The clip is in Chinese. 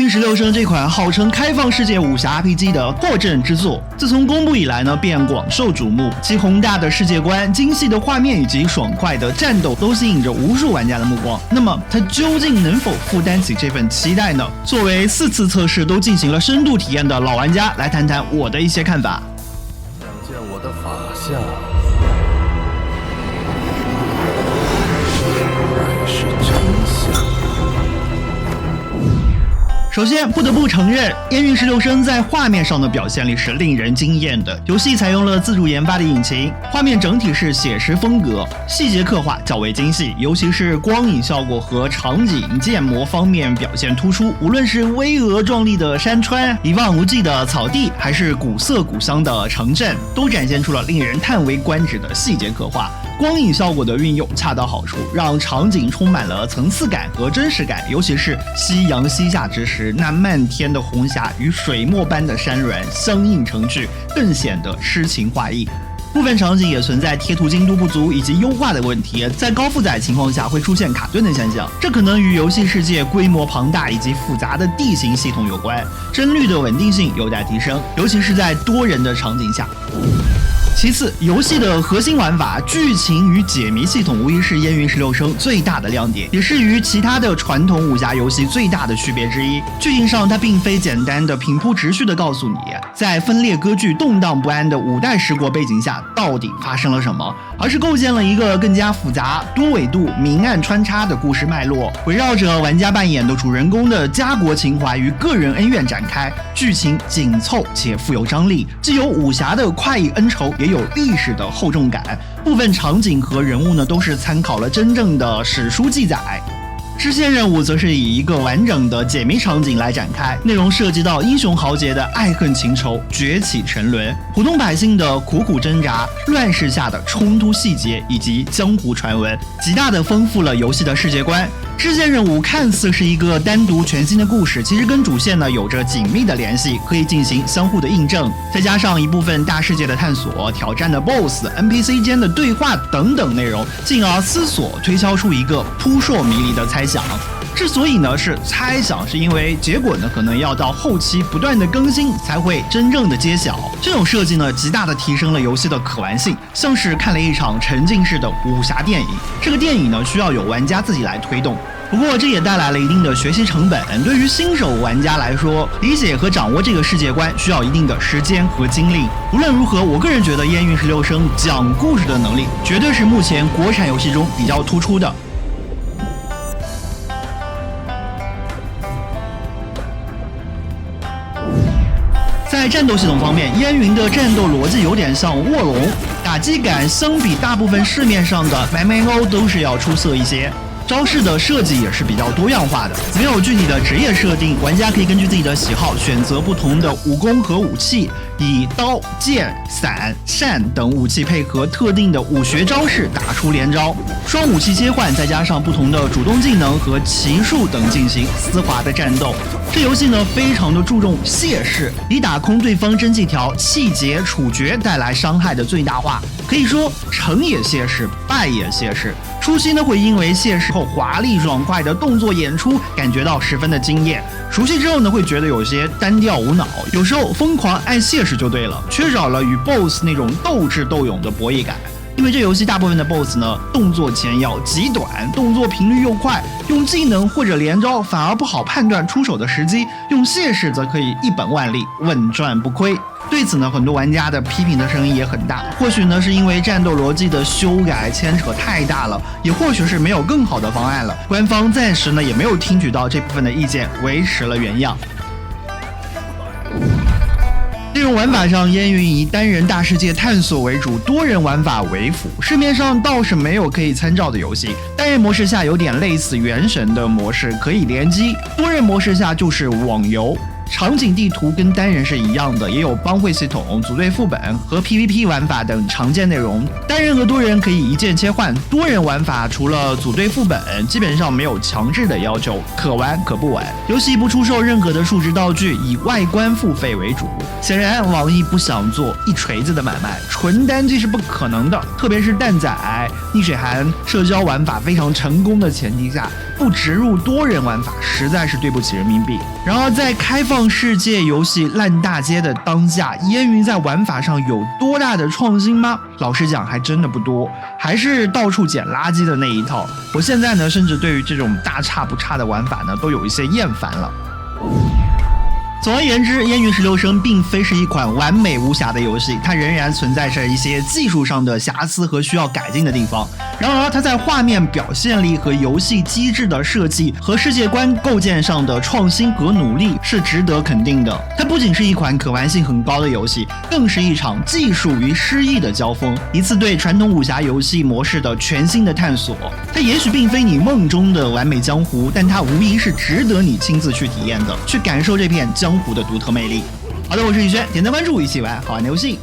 云16声》这款号称开放世界武侠 RPG 的破阵之作，自从公布以来呢，便广受瞩目。其宏大的世界观、精细的画面以及爽快的战斗，都吸引着无数玩家的目光。那么，它究竟能否负担起这份期待呢？作为4次测试都进行了深度体验的老玩家，来谈谈我的一些看法。想见我的法相，乃是真相。首先不得不承认，烟云16声在画面上的表现力是令人惊艳的。游戏采用了自主研发的引擎，画面整体是写实风格，细节刻画较为精细，尤其是光影效果和场景建模方面表现突出。无论是巍峨壮丽的山川、一望无际的草地，还是古色古香的城镇，都展现出了令人叹为观止的细节刻画。光影效果的运用恰到好处，让场景充满了层次感和真实感，尤其是夕阳西下之时，那漫天的红霞与水墨般的山峦相映成趣，更显得诗情画意。部分场景也存在贴图精度不足以及优化的问题，在高负载情况下会出现卡顿的现象，这可能与游戏世界规模庞大以及复杂的地形系统有关，帧率的稳定性有待提升，尤其是在多人的场景下。其次，游戏的核心玩法、剧情与解谜系统无疑是烟云16声最大的亮点，也是与其他的传统武侠游戏最大的区别之一。剧情上，它并非简单的平铺直叙的告诉你，在分裂割据、动荡不安的5代十国背景下到底发生了什么，而是构建了一个更加复杂、多维度、明暗穿插的故事脉络，围绕着玩家扮演的主人公的家国情怀与个人恩怨展开，剧情紧凑且富有张力，既有武侠的快意恩仇，也有历史的厚重感。部分场景和人物呢，都是参考了真正的史书记载。支线任务则是以一个完整的解谜场景来展开，内容涉及到英雄豪杰的爱恨情仇、崛起沉沦，普通百姓的苦苦挣扎、乱世下的冲突细节以及江湖传闻，极大的丰富了游戏的世界观。支线任务看似是一个单独全新的故事，其实跟主线呢有着紧密的联系，可以进行相互的印证。再加上一部分大世界的探索、挑战的 BOSS、NPC 间的对话等等内容，进而思索推敲出一个扑朔迷离的猜想。之所以呢是猜想，是因为结果呢可能要到后期不断的更新才会真正的揭晓。这种设计呢极大的提升了游戏的可玩性，像是看了一场沉浸式的武侠电影。这个电影呢需要有玩家自己来推动。不过这也带来了一定的学习成本，对于新手玩家来说，理解和掌握这个世界观需要一定的时间和精力。无论如何，我个人觉得烟云16声讲故事的能力绝对是目前国产游戏中比较突出的。在战斗系统方面，烟云的战斗逻辑有点像卧龙，打击感相比大部分市面上的 MMO 都是要出色一些。招式的设计也是比较多样化的，没有具体的职业设定，玩家可以根据自己的喜好选择不同的武功和武器，以刀、剑、伞、扇等武器配合特定的武学招式打出连招，双武器切换，再加上不同的主动技能和骑术等进行丝滑的战斗。这游戏呢非常的注重械势，以打空对方真气条、气节、处决带来伤害的最大化，可以说成也械势，败也械势。初期呢会因为械势后华丽爽快的动作演出感觉到十分的惊艳，熟悉之后呢会觉得有些单调无脑，有时候疯狂按械势就对了，缺少了与 BOSS 那种斗智斗勇的博弈感。因为这游戏大部分的 BOSS 呢动作前摇极短，动作频率又快，用技能或者连招反而不好判断出手的时机，用械势则可以一本万利，稳赚不亏。对此呢，很多玩家的批评的声音也很大，或许呢是因为战斗逻辑的修改牵扯太大了，也或许是没有更好的方案了。官方暂时呢也没有听取到这部分的意见，维持了原样。内容玩法上，烟云以单人大世界探索为主，多人玩法为辅。市面上倒是没有可以参照的游戏。单人模式下有点类似原神的模式，可以联机；多人模式下就是网游。场景地图跟单人是一样的，也有帮会系统、组队副本和 PVP 玩法等常见内容。单人和多人可以一键切换，多人玩法除了组队副本，基本上没有强制的要求，可玩可不玩。游戏不出售任何的数值道具，以外观付费为主。显然，网易不想做一锤子的买卖，纯单机是不可能的，特别是蛋仔、逆水寒社交玩法非常成功的前提下，不植入多人玩法实在是对不起人民币。然而，在开放世界游戏烂大街的当下，烟云在玩法上有多大的创新吗？老实讲，还真的不多，还是到处捡垃圾的那一套。我现在呢，甚至对于这种大差不差的玩法呢，都有一些厌烦了。总而言之，烟云16声并非是一款完美无瑕的游戏，它仍然存在着一些技术上的瑕疵和需要改进的地方。然而，它在画面表现力和游戏机制的设计和世界观构建上的创新和努力是值得肯定的。它不仅是一款可玩性很高的游戏，更是一场技术与诗意的交锋，一次对传统武侠游戏模式的全新的探索。它也许并非你梦中的完美江湖，但它无疑是值得你亲自去体验的，去感受这片江湖的独特魅力。好的，我是宇轩，点赞关注，一起玩好玩的游戏。